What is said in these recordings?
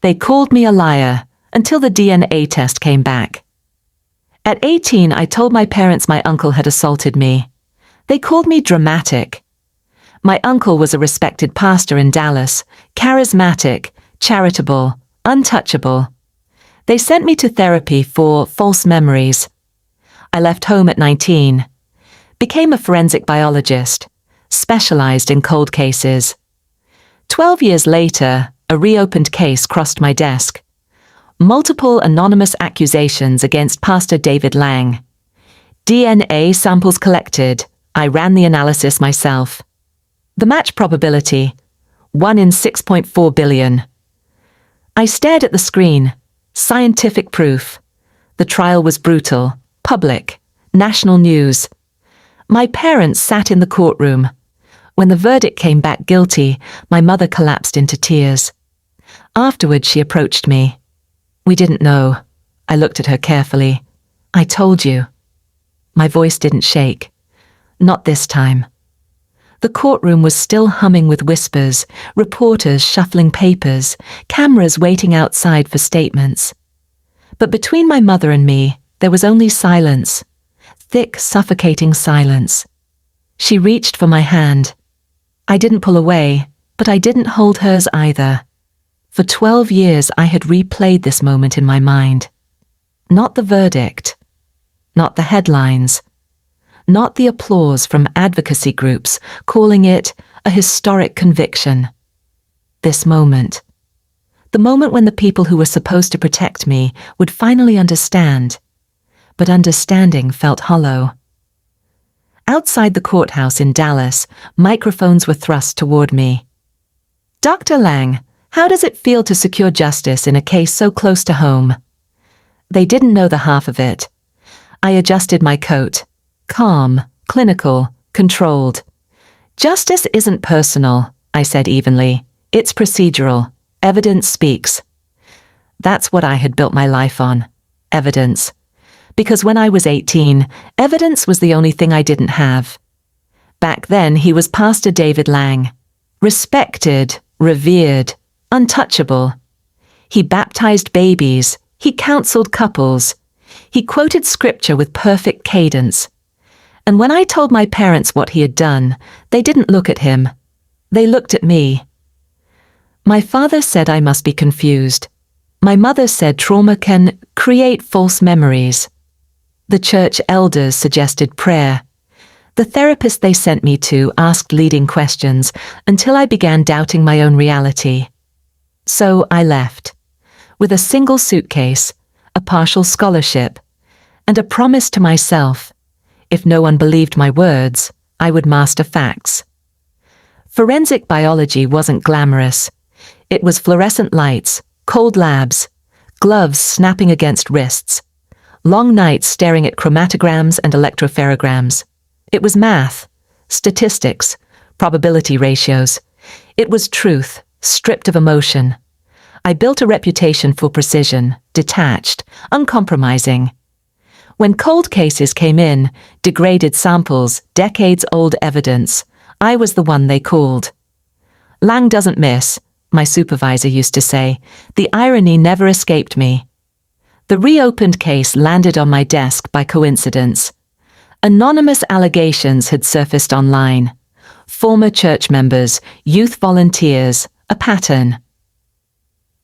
They called me a liar until the DNA test came back. At 18, I told my parents my uncle had assaulted me. They called me dramatic. My uncle was a respected pastor in Dallas, charismatic, charitable, untouchable. They sent me to therapy for false memories. I left home at 19, became a forensic biologist, specialized in cold cases. 12 years later, a reopened case crossed my desk. Multiple anonymous accusations against Pastor David Lang. DNA samples collected. I ran the analysis myself. The match probability, 1 in 6.4 billion. I stared at the screen. Scientific proof. The trial was brutal, public, national news. My parents sat in the courtroom. When the verdict came back guilty, my mother collapsed into tears. Afterwards, she approached me. We didn't know. I looked at her carefully. I told you. My voice didn't shake. Not this time. The courtroom was still humming with whispers, reporters shuffling papers, cameras waiting outside for statements. But between my mother and me, there was only silence. Thick, suffocating silence. She reached for my hand. I didn't pull away, but I didn't hold hers either. For 12 years I had replayed this moment in my mind. Not the verdict. Not the headlines. Not the applause from advocacy groups calling it a historic conviction. This moment. The moment when the people who were supposed to protect me would finally understand. But understanding felt hollow. Outside the courthouse in Dallas, microphones were thrust toward me. Dr. Lang, how does it feel to secure justice in a case so close to home? They didn't know the half of it. I adjusted my coat. Calm, clinical, controlled. Justice isn't personal, I said evenly. It's procedural. Evidence speaks. That's what I had built my life on. Evidence. Because when I was 18, evidence was the only thing I didn't have. Back then, he was Pastor David Lang. Respected, revered, untouchable. He baptized babies. He counseled couples. He quoted scripture with perfect cadence. And when I told my parents what he had done, they didn't look at him. They looked at me. My father said I must be confused. My mother said trauma can create false memories. The church elders suggested prayer. The therapist they sent me to asked leading questions until I began doubting my own reality. So I left, with a single suitcase, a partial scholarship, and a promise to myself. If no one believed my words, I would master facts. Forensic biology wasn't glamorous. It was fluorescent lights, cold labs, gloves snapping against wrists, long nights staring at chromatograms and electropherograms. It was math, statistics, probability ratios. It was truth, stripped of emotion. I built a reputation for precision, detached, uncompromising. When cold cases came in, degraded samples, decades-old evidence, I was the one they called. Lang doesn't miss, my supervisor used to say. The irony never escaped me. The reopened case landed on my desk by coincidence. Anonymous allegations had surfaced online. Former church members, youth volunteers, a pattern.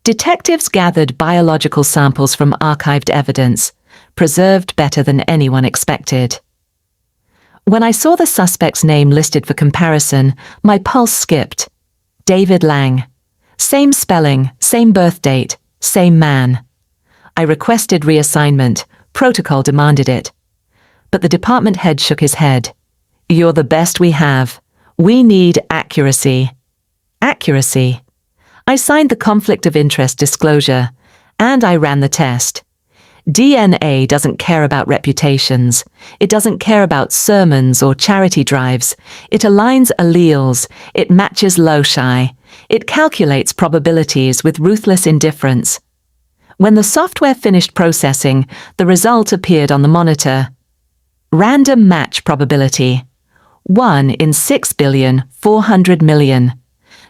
Detectives gathered biological samples from archived evidence, preserved better than anyone expected. When I saw the suspect's name listed for comparison, my pulse skipped. David Lang. Same spelling, same birth date, same man. I requested reassignment. Protocol demanded it. But the department head shook his head. You're the best we have. We need accuracy. Accuracy. I signed the conflict of interest disclosure, and I ran the test. DNA doesn't care about reputations. It doesn't care about sermons or charity drives. It aligns alleles. It matches loci. It calculates probabilities with ruthless indifference. When the software finished processing, the result appeared on the monitor. Random match probability. 1 in 6,400,000,000.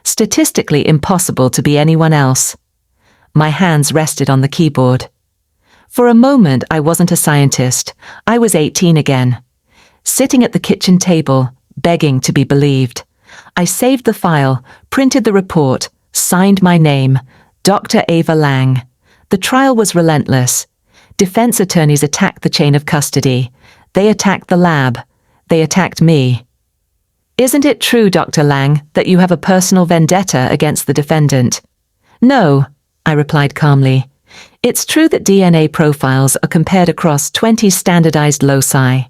Statistically impossible to be anyone else. My hands rested on the keyboard. For a moment, I wasn't a scientist. I was 18 again. Sitting at the kitchen table, begging to be believed. I saved the file, printed the report, signed my name, Dr. Ava Lang. The trial was relentless. Defense attorneys attacked the chain of custody. They attacked the lab. They attacked me. Isn't it true, Dr. Lang, that you have a personal vendetta against the defendant? No, I replied calmly. It's true that DNA profiles are compared across 20 standardized loci,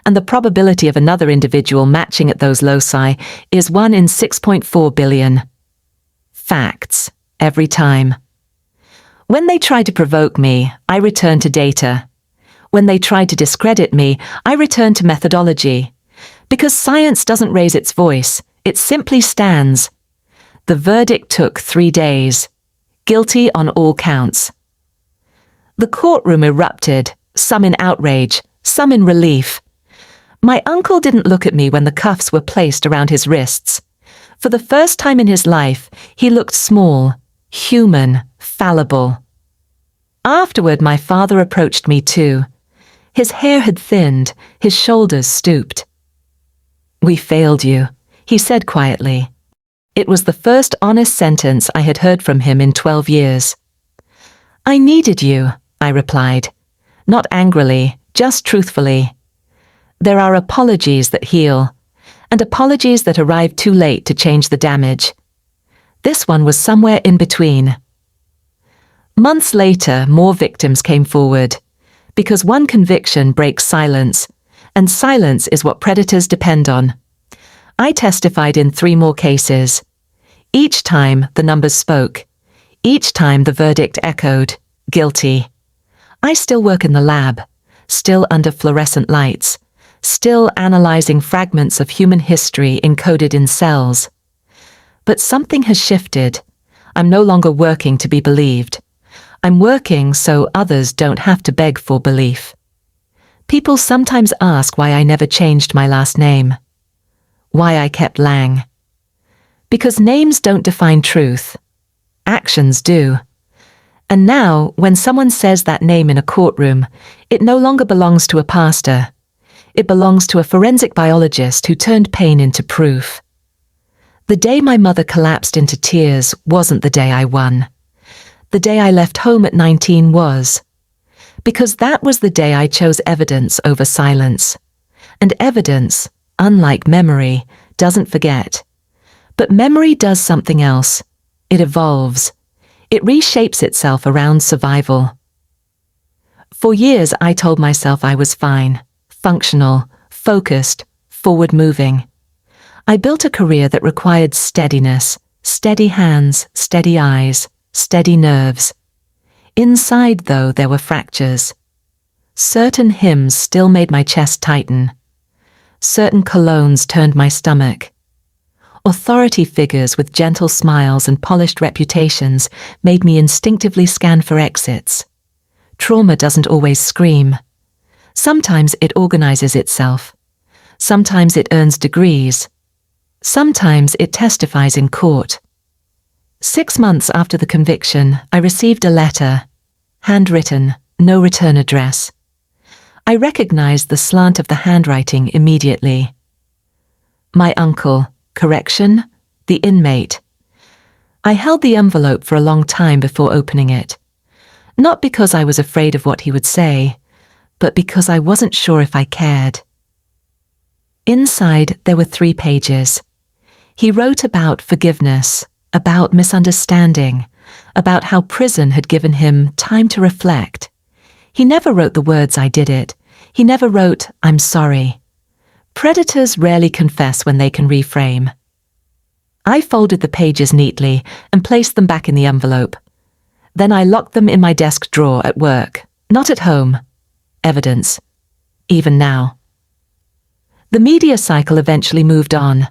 and the probability of another individual matching at those loci is 1 in 6.4 billion. Facts, every time. When they tried to provoke me, I returned to data. When they tried to discredit me, I returned to methodology. Because science doesn't raise its voice, it simply stands. The verdict took 3 days. Guilty on all counts. The courtroom erupted, some in outrage, some in relief. My uncle didn't look at me when the cuffs were placed around his wrists. For the first time in his life, he looked small, human, fallible. Afterward, my father approached me too. His hair had thinned, his shoulders stooped. "We failed you," he said quietly. It was the first honest sentence I had heard from him in 12 years. "I needed you," I replied. Not angrily, just truthfully. There are apologies that heal, and apologies that arrive too late to change the damage. This one was somewhere in between. Months later, more victims came forward, because one conviction breaks silence, and silence is what predators depend on. I testified in 3 more cases. Each time the numbers spoke. Each time the verdict echoed, guilty. I still work in the lab, still under fluorescent lights, still analyzing fragments of human history encoded in cells. But something has shifted. I'm no longer working to be believed. I'm working so others don't have to beg for belief. People sometimes ask why I never changed my last name. Why I kept Lang. Because names don't define truth. Actions do. And now, when someone says that name in a courtroom, it no longer belongs to a pastor. It belongs to a forensic biologist who turned pain into proof. The day my mother collapsed into tears wasn't the day I won. The day I left home at 19 was. Because that was the day I chose evidence over silence. And evidence, unlike memory, doesn't forget. But memory does something else. It evolves. It reshapes itself around survival. For years, I told myself I was fine, functional, focused, forward-moving. I built a career that required steadiness, steady hands, steady eyes, steady nerves. Inside, though, there were fractures. Certain hymns still made my chest tighten. Certain colognes turned my stomach. Authority figures with gentle smiles and polished reputations made me instinctively scan for exits. Trauma doesn't always scream. Sometimes it organizes itself. Sometimes it earns degrees. Sometimes it testifies in court. 6 months after the conviction, I received a letter, handwritten, no return address. I recognized the slant of the handwriting immediately. My uncle, correction, the inmate. I held the envelope for a long time before opening it. Not because I was afraid of what he would say, but because I wasn't sure if I cared. Inside, there were 3 pages. He wrote about forgiveness, about misunderstanding, about how prison had given him time to reflect. He never wrote the words "I did it." He never wrote "I'm sorry." Predators rarely confess when they can reframe. I folded the pages neatly and placed them back in the envelope. Then I locked them in my desk drawer at work, not at home. Evidence. Even now. The media cycle eventually moved on.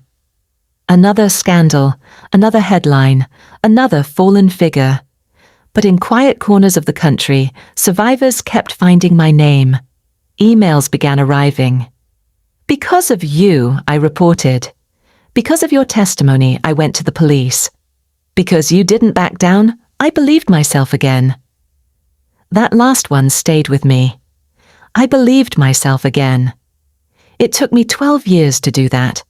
Another scandal, another headline, another fallen figure. But in quiet corners of the country, survivors kept finding my name. Emails began arriving. "Because of you," I reported. "Because of your testimony, I went to the police. Because you didn't back down, I believed myself again. That last one stayed with me. I believed myself again. It took me 12 years to do that.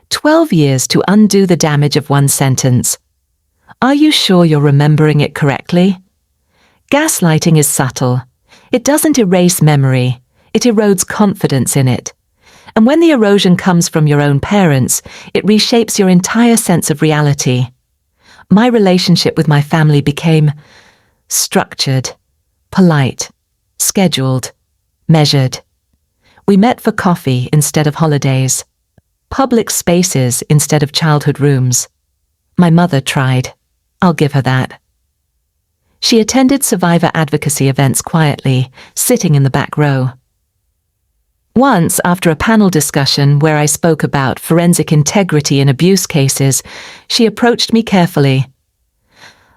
12 years to undo the damage of one sentence. Are you sure you're remembering it correctly? Gaslighting is subtle. It doesn't erase memory. It erodes confidence in it. And when the erosion comes from your own parents, it reshapes your entire sense of reality. My relationship with my family became structured, polite, scheduled, measured. We met for coffee instead of holidays, public spaces instead of childhood rooms. My mother tried. I'll give her that. She attended survivor advocacy events quietly, sitting in the back row. Once, after a panel discussion where I spoke about forensic integrity in abuse cases, she approached me carefully.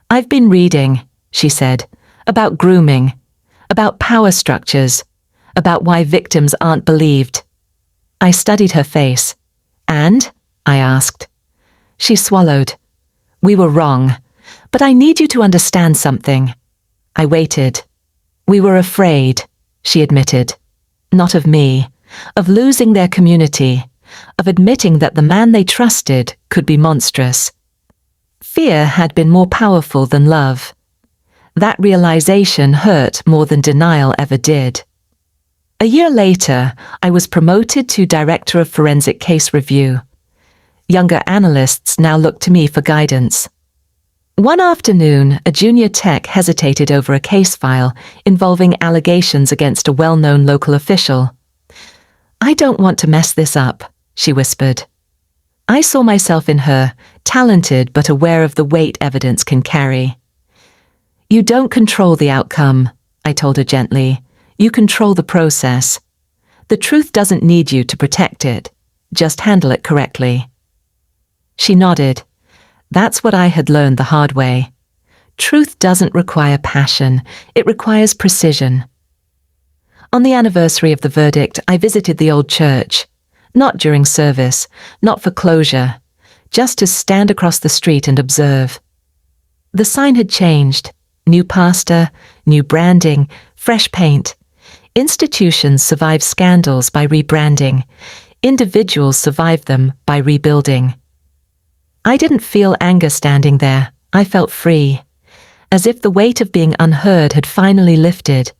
"I've been reading," she said, "about grooming, about power structures, about why victims aren't believed." I studied her face. "And?" I asked. She swallowed. "We were wrong, but I need you to understand something." I waited. "We were afraid," she admitted. Not of me, of losing their community, of admitting that the man they trusted could be monstrous. Fear had been more powerful than love. That realization hurt more than denial ever did. A year later, I was promoted to Director of Forensic Case Review. Younger analysts now looked to me for guidance. One afternoon, a junior tech hesitated over a case file involving allegations against a well-known local official. "I don't want to mess this up," she whispered. I saw myself in her, talented but aware of the weight evidence can carry. "You don't control the outcome," I told her gently. "You control the process. The truth doesn't need you to protect it. Just handle it correctly." She nodded. That's what I had learned the hard way. Truth doesn't require passion, it requires precision. On the anniversary of the verdict, I visited the old church. Not during service, not for closure, just to stand across the street and observe. The sign had changed. New pastor, new branding, fresh paint. Institutions survive scandals by rebranding. Individuals survive them by rebuilding. I didn't feel anger standing there. I felt free, as if the weight of being unheard had finally lifted.